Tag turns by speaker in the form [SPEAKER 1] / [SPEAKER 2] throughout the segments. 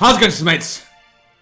[SPEAKER 1] How's it going, mates?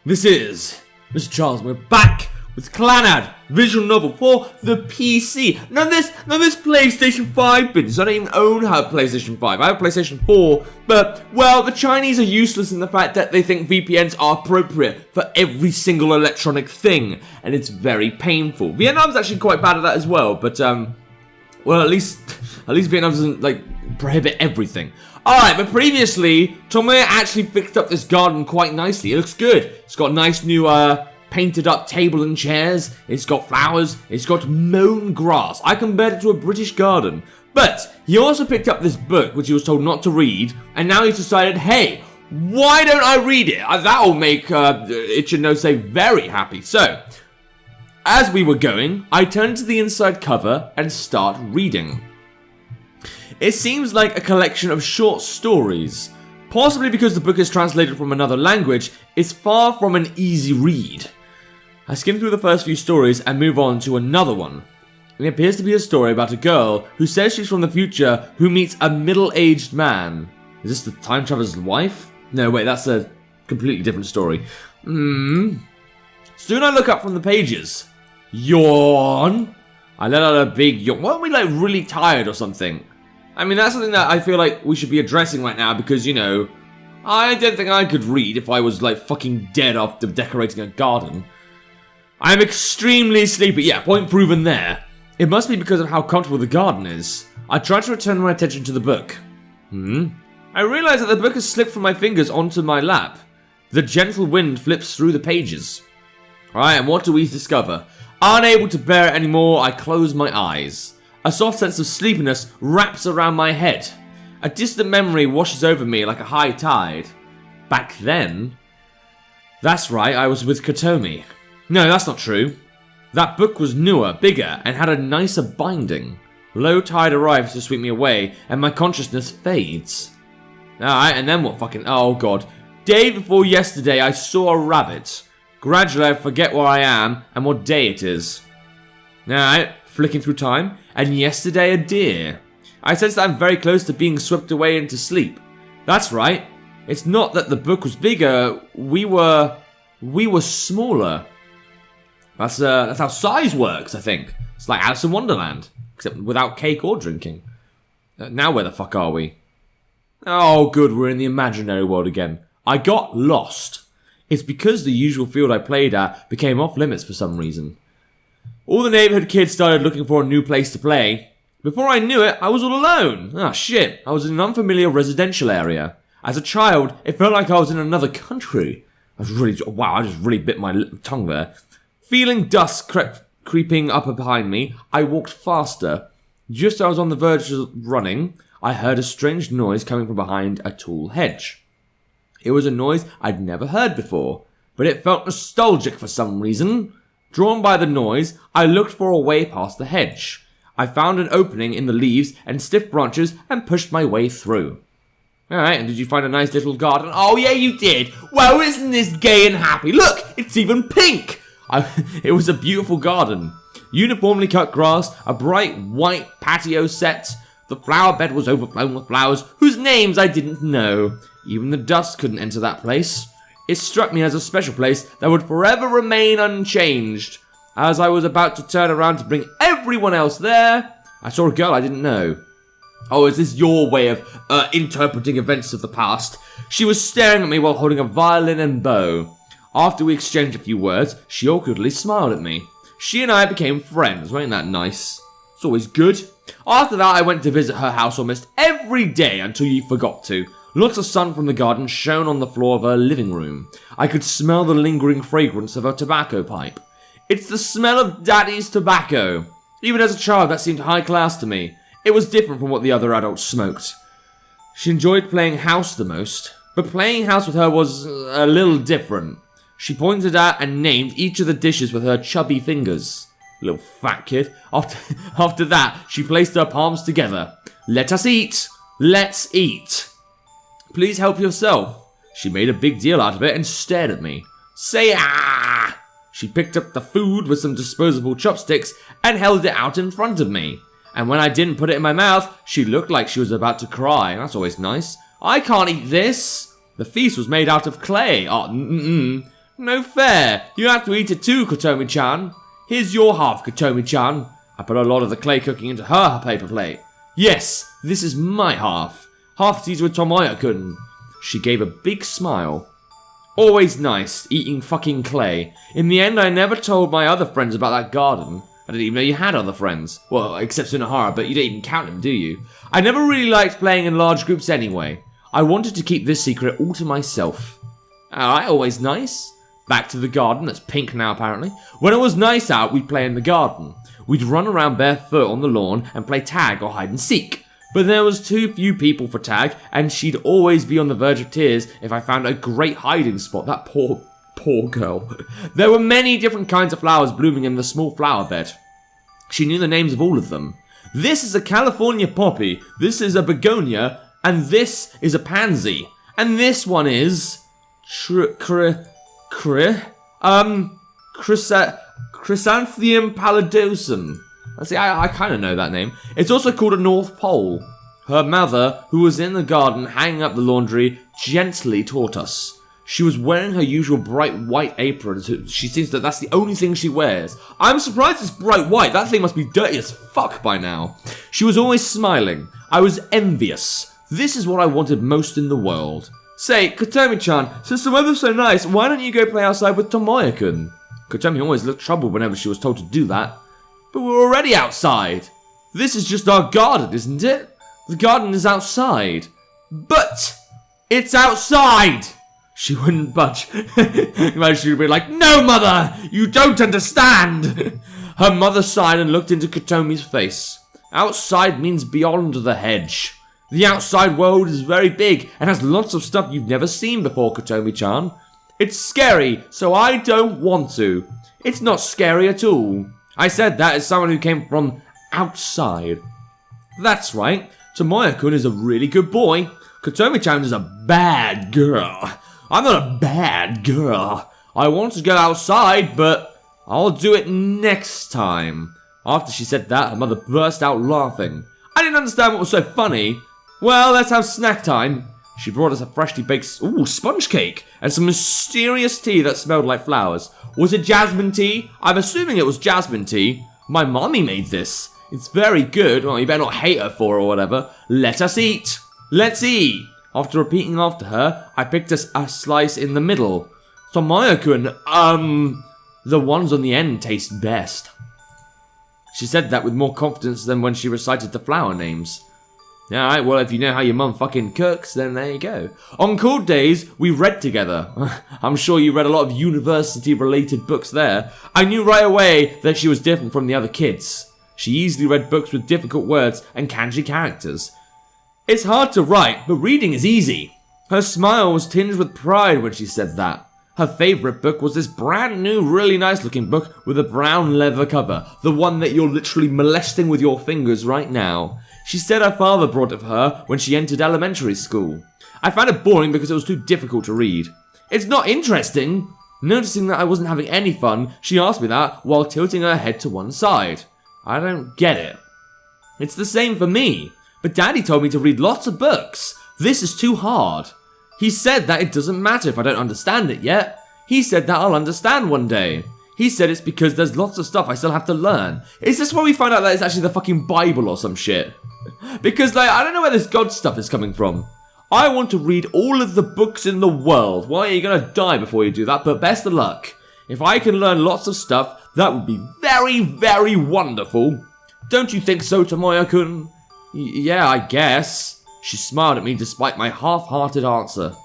[SPEAKER 1] This is Mrjacharles. We're back with Clannad, visual novel for the PC. Now this PlayStation 5 business. I don't even own a PlayStation 5. I have a PlayStation 4, but, well, the Chinese are useless in the fact that they think VPNs are appropriate for every single electronic thing, and it's very painful. Vietnam's actually quite bad at that as well, but, well, at least Vietnam doesn't, prohibit everything. Alright, but previously, Tommy actually fixed up this garden quite nicely. It looks good. It's got nice new, painted up table and chairs. It's got flowers. It's got mown grass. I compared it to a British garden. But he also picked up this book, which he was told not to read, and now he's decided, hey, why don't I read it? That'll make Ichinose very happy. So, as we were going, I turned to the inside cover and start reading. It seems like a collection of short stories. Possibly because the book is translated from another language, it's far from an easy read. I skim through the first few stories and move on to another one. It appears to be a story about a girl who says she's from the future who meets a middle-aged man. Is this the time traveler's wife? No, wait, that's a completely different story. Soon I look up from the pages. Yawn. I let out a big yawn. Weren't we really tired or something? I mean, that's something that I feel like we should be addressing right now because, you know, I don't think I could read if I was, fucking dead after decorating a garden. I'm extremely sleepy. Yeah, point proven there. It must be because of how comfortable the garden is. I try to return my attention to the book. I realize that the book has slipped from my fingers onto my lap. The gentle wind flips through the pages. Alright, and what do we discover? Unable to bear it anymore, I close my eyes. A soft sense of sleepiness wraps around my head. A distant memory washes over me like a high tide. Back then? That's right, I was with Kotomi. No, that's not true. That book was newer, bigger, and had a nicer binding. Low tide arrives to sweep me away, and my consciousness fades. Alright, and then what fucking... Oh god. Day before yesterday, I saw a rabbit. Gradually, I forget where I am and what day it is. Alright, flicking through time, and yesterday a deer. I sense that I'm very close to being swept away into sleep. That's right. It's not that the book was bigger, we were smaller. That's how size works, I think. It's like Alice in Wonderland, except without cake or drinking. Now where the fuck are we? Oh good, we're in the imaginary world again. I got lost. It's because the usual field I played at became off limits for some reason. All the neighborhood kids started looking for a new place to play. Before I knew it, I was all alone. Ah, shit. I was in an unfamiliar residential area. As a child, it felt like I was in another country. I just really bit my tongue there. Feeling dusk creeping up behind me, I walked faster. Just as I was on the verge of running, I heard a strange noise coming from behind a tall hedge. It was a noise I'd never heard before, but it felt nostalgic for some reason. Drawn by the noise, I looked for a way past the hedge. I found an opening in the leaves and stiff branches and pushed my way through. Alright, and did you find a nice little garden? Oh yeah, you did! Well, isn't this gay and happy? Look, it's even pink! It was a beautiful garden. Uniformly cut grass, a bright white patio set. The flower bed was overflowing with flowers whose names I didn't know. Even the dust couldn't enter that place. It struck me as a special place that would forever remain unchanged. As I was about to turn around to bring everyone else there, I saw a girl I didn't know. Oh, is this your way of interpreting events of the past? She was staring at me while holding a violin and bow. After we exchanged a few words, she awkwardly smiled at me. She and I became friends, wasn't that nice? It's always good. After that, I went to visit her house almost every day until you forgot to. Lots of sun from the garden shone on the floor of her living room. I could smell the lingering fragrance of her tobacco pipe. It's the smell of Daddy's tobacco. Even as a child, that seemed high class to me. It was different from what the other adults smoked. She enjoyed playing house the most, but playing house with her was a little different. She pointed at and named each of the dishes with her chubby fingers. Little fat kid. After that, she placed her palms together. Let us eat. Let's eat. Please help yourself. She made a big deal out of it and stared at me. Say ah! She picked up the food with some disposable chopsticks and held it out in front of me. And when I didn't put it in my mouth, she looked like she was about to cry. That's always nice. I can't eat this. The feast was made out of clay. Oh, no fair. You have to eat it too, Kotomi-chan. Here's your half, Kotomi-chan. I put a lot of the clay cooking into her paper plate. Yes, this is my half. Half to eat with Tomoya-kun. She gave a big smile. Always nice, eating fucking clay. In the end, I never told my other friends about that garden. I didn't even know you had other friends. Well, except Sunohara, but you don't even count him, do you? I never really liked playing in large groups anyway. I wanted to keep this secret all to myself. Alright, always nice. Back to the garden, that's pink now apparently. When it was nice out, we'd play in the garden. We'd run around barefoot on the lawn and play tag or hide and seek. But there was too few people for tag, and she'd always be on the verge of tears if I found a great hiding spot. That poor girl. There were many different kinds of flowers blooming in the small flower bed. She knew the names of all of them. This is a California poppy, this is a begonia, and this is a pansy. And this one is... Chrysanthemum pallidosum. See, I kind of know that name. It's also called a North Pole. Her mother, who was in the garden hanging up the laundry, gently taught us. She was wearing her usual bright white apron. She seems that that's the only thing she wears. I'm surprised it's bright white. That thing must be dirty as fuck by now. She was always smiling. I was envious. This is what I wanted most in the world. Say, Kotomi-chan, since the weather's so nice, why don't you go play outside with Tomoya-kun? Kotomi always looked troubled whenever she was told to do that. But we're already outside. This is just our garden, isn't it? The garden is outside. But it's outside! She wouldn't budge. She would be like, no, mother! You don't understand! Her mother sighed and looked into Kotomi's face. Outside means beyond the hedge. The outside world is very big and has lots of stuff you've never seen before, Kotomi-chan. It's scary, so I don't want to. It's not scary at all. I said that as someone who came from outside. That's right. Tomoya-kun is a really good boy. Kotomi-chan is a bad girl. I'm not a bad girl. I want to go outside, but I'll do it next time. After she said that, her mother burst out laughing. I didn't understand what was so funny. Well, let's have snack time. She brought us a freshly baked sponge cake and some mysterious tea that smelled like flowers. Was it jasmine tea? I'm assuming it was jasmine tea. My mommy made this. It's very good. Well, you better not hate her for it or whatever. Let us eat. Let's eat. After repeating after her, I picked us a slice in the middle. Tomoya-kun, the ones on the end taste best. She said that with more confidence than when she recited the flower names. Alright, well, if you know how your mum fucking cooks, then there you go. On cold days, we read together. I'm sure you read a lot of university-related books there. I knew right away that she was different from the other kids. She easily read books with difficult words and kanji characters. It's hard to write, but reading is easy. Her smile was tinged with pride when she said that. Her favourite book was this brand new, really nice looking book with a brown leather cover. The one that you're literally molesting with your fingers right now. She said her father brought it for her when she entered elementary school. I found it boring because it was too difficult to read. It's not interesting. Noticing that I wasn't having any fun, she asked me that while tilting her head to one side. I don't get it. It's the same for me. But Daddy told me to read lots of books. This is too hard. He said that it doesn't matter if I don't understand it yet. He said that I'll understand one day. He said it's because there's lots of stuff I still have to learn. Is this where we find out that it's actually the fucking Bible or some shit? Because, I don't know where this God stuff is coming from. I want to read all of the books in the world. Well, you're gonna die before you do that, but best of luck. If I can learn lots of stuff, that would be very, very wonderful. Don't you think so, Tomoya-kun? Yeah, I guess. She smiled at me despite my half-hearted answer.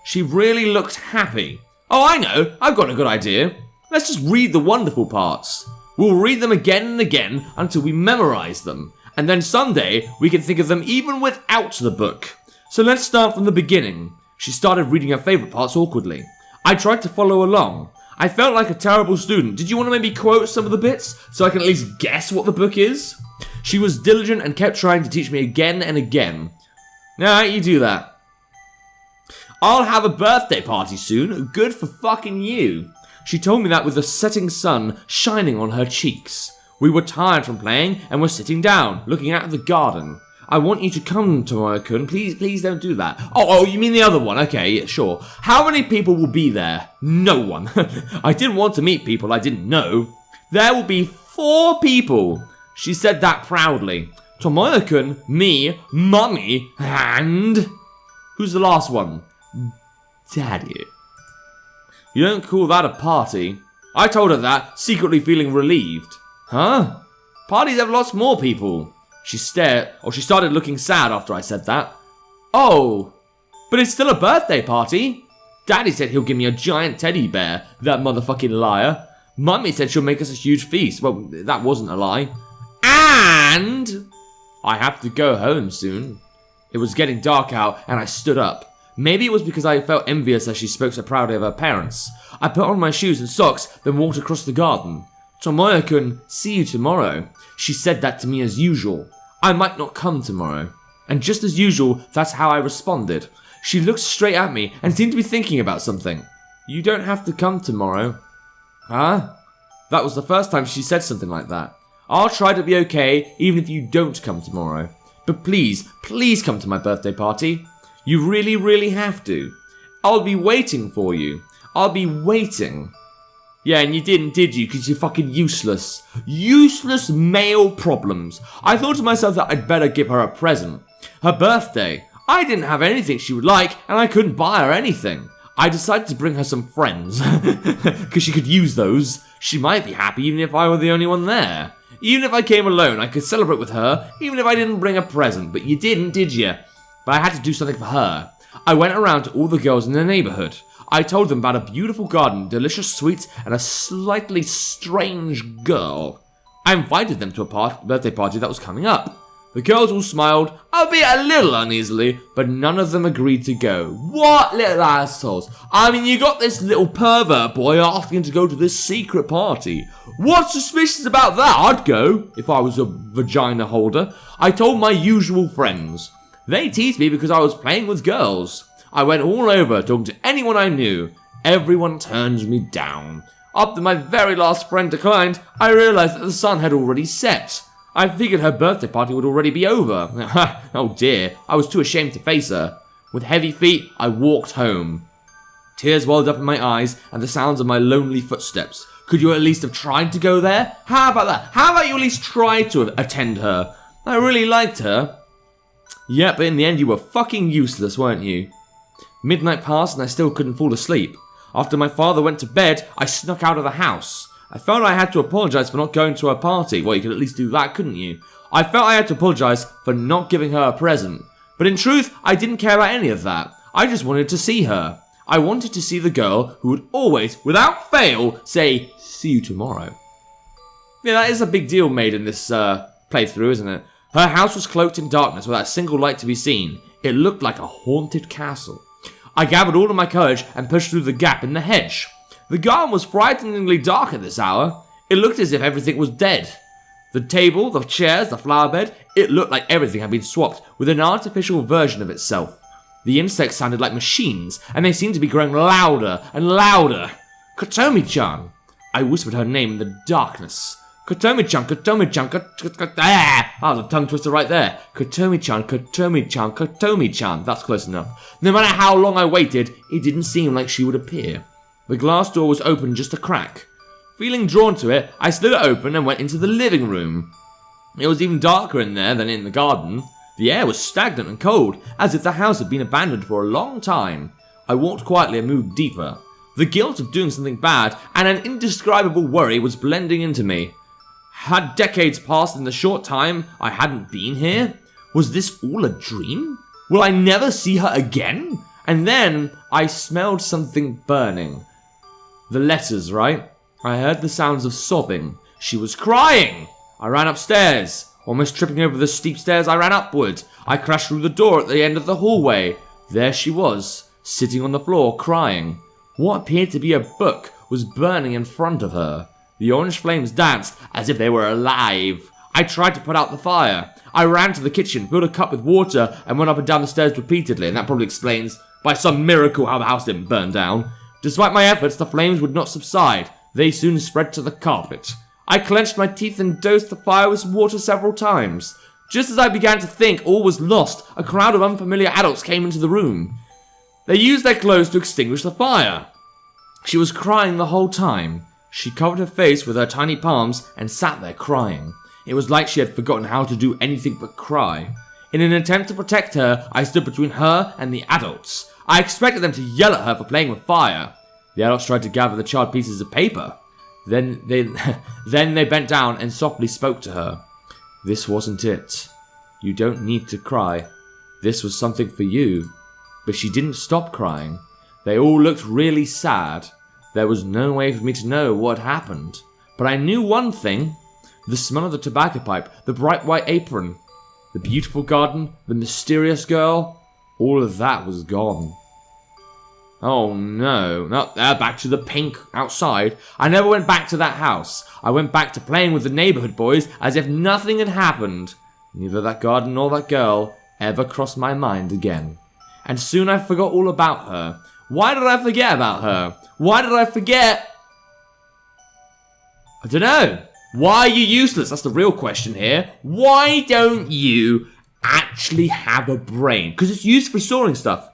[SPEAKER 1] She really looked happy. Oh, I know. I've got a good idea. Let's just read the wonderful parts. We'll read them again and again until we memorize them. And then someday, we can think of them even without the book. So let's start from the beginning. She started reading her favourite parts awkwardly. I tried to follow along. I felt like a terrible student. Did you want to maybe quote some of the bits so I can at least guess what the book is? She was diligent and kept trying to teach me again and again. Alright, you do that. I'll have a birthday party soon. Good for fucking you. She told me that with the setting sun shining on her cheeks. We were tired from playing and were sitting down, looking out at the garden. I want you to come to Mrjacharles. Please don't do that. Oh, you mean the other one? Okay, yeah, sure. How many people will be there? No one. I didn't want to meet people I didn't know. There will be 4 people. She said that proudly. To Mrjacharles, me, Mummy, and... Who's the last one? Daddy. You don't call that a party. I told her that, secretly feeling relieved. Huh? Parties have lots more people. She started looking sad after I said that. Oh, but it's still a birthday party. Daddy said he'll give me a giant teddy bear, that motherfucking liar. Mummy said she'll make us a huge feast. Well, that wasn't a lie. And I have to go home soon. It was getting dark out and I stood up. Maybe it was because I felt envious as she spoke so proudly of her parents. I put on my shoes and socks, then walked across the garden. Mrjacharles, see you tomorrow. She said that to me as usual. I might not come tomorrow. And just as usual, that's how I responded. She looked straight at me and seemed to be thinking about something. You don't have to come tomorrow. Huh? That was the first time she said something like that. I'll try to be okay even if you don't come tomorrow. But please come to my birthday party. You really, really have to. I'll be waiting for you. I'll be waiting. Yeah, and you didn't, did you? Because you're fucking useless. Useless male problems. I thought to myself that I'd better give her a present. Her birthday. I didn't have anything she would like, and I couldn't buy her anything. I decided to bring her some friends. Because she could use those. She might be happy even if I were the only one there. Even if I came alone, I could celebrate with her, even if I didn't bring a present. But you didn't, did you? But I had to do something for her. I went around to all the girls in the neighborhood. I told them about a beautiful garden, delicious sweets, and a slightly strange girl. I invited them to a birthday party that was coming up. The girls all smiled, albeit a little uneasily, but none of them agreed to go. What little assholes? I mean, you got this little pervert boy asking to go to this secret party. What's suspicious about that? I'd go, if I was a vagina holder. I told my usual friends. They teased me because I was playing with girls. I went all over talking to anyone I knew. Everyone turned me down. After my very last friend declined, I realized that the sun had already set. I figured her birthday party would already be over. Oh dear, I was too ashamed to face her. With heavy feet, I walked home. Tears welled up in my eyes and the sounds of my lonely footsteps. Could you at least have tried to go there? How about that? How about you at least try to attend her? I really liked her. Yeah, but in the end you were fucking useless, weren't you? Midnight passed and I still couldn't fall asleep. After my father went to bed, I snuck out of the house. I felt I had to apologise for not going to her party. Well, you could at least do that, couldn't you? I felt I had to apologise for not giving her a present. But in truth, I didn't care about any of that. I just wanted to see her. I wanted to see the girl who would always, without fail, say, see you tomorrow. Yeah, that is a big deal made in this playthrough, isn't it? Her house was cloaked in darkness without a single light to be seen. It looked like a haunted castle. I gathered all of my courage and pushed through the gap in the hedge. The garden was frighteningly dark at this hour. It looked as if everything was dead. The table, the chairs, the flower bed, it looked like everything had been swapped with an artificial version of itself. The insects sounded like machines, and they seemed to be growing louder and louder. Kotomi-chan! I whispered her name in the darkness. Kotomi-chan, Kotomi-chan, that was a tongue twister right there. Kotomi-chan, Kotomi-chan, Kotomi-chan. That's close enough. No matter how long I waited, it didn't seem like she would appear. The glass door was open just a crack. Feeling drawn to it, I slid it open and went into the living room. It was even darker in there than in the garden. The air was stagnant and cold, as if the house had been abandoned for a long time. I walked quietly and moved deeper. The guilt of doing something bad and an indescribable worry was blending into me. Had decades passed in the short time I hadn't been here? Was this all a dream? Will I never see her again? And then I smelled something burning. The letters, right? I heard the sounds of sobbing. She was crying! I ran upstairs. Almost tripping over the steep stairs, I ran upward. I crashed through the door at the end of the hallway. There she was, sitting on the floor, crying. What appeared to be a book was burning in front of her. The orange flames danced as if they were alive. I tried to put out the fire. I ran to the kitchen, filled a cup with water, and went up and down the stairs repeatedly, and that probably explains, by some miracle, how the house didn't burn down. Despite my efforts, the flames would not subside. They soon spread to the carpet. I clenched my teeth and dosed the fire with water several times. Just as I began to think all was lost, a crowd of unfamiliar adults came into the room. They used their clothes to extinguish the fire. She was crying the whole time. She covered her face with her tiny palms and sat there crying. It was like she had forgotten how to do anything but cry. In an attempt to protect her, I stood between her and the adults. I expected them to yell at her for playing with fire. The adults tried to gather the charred pieces of paper. Then they bent down and softly spoke to her. This wasn't it. You don't need to cry. This was something for you. But she didn't stop crying. They all looked really sad. There was no way for me to know what happened. But I knew one thing. The smell of the tobacco pipe, the bright white apron, the beautiful garden, the mysterious girl, all of that was gone. Oh no, not back to the pink outside. I never went back to that house. I went back to playing with the neighborhood boys as if nothing had happened. Neither that garden nor that girl ever crossed my mind again. And soon I forgot all about her. Why did I forget about her? Why did I forget? I don't know. Why are you useless? That's the real question here. Why don't you actually have a brain? Because it's used for storing stuff.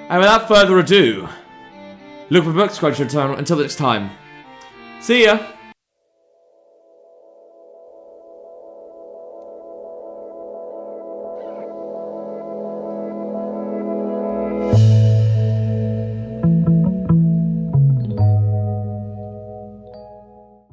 [SPEAKER 1] And without further ado, look for books, subscribe to return until next time. See ya!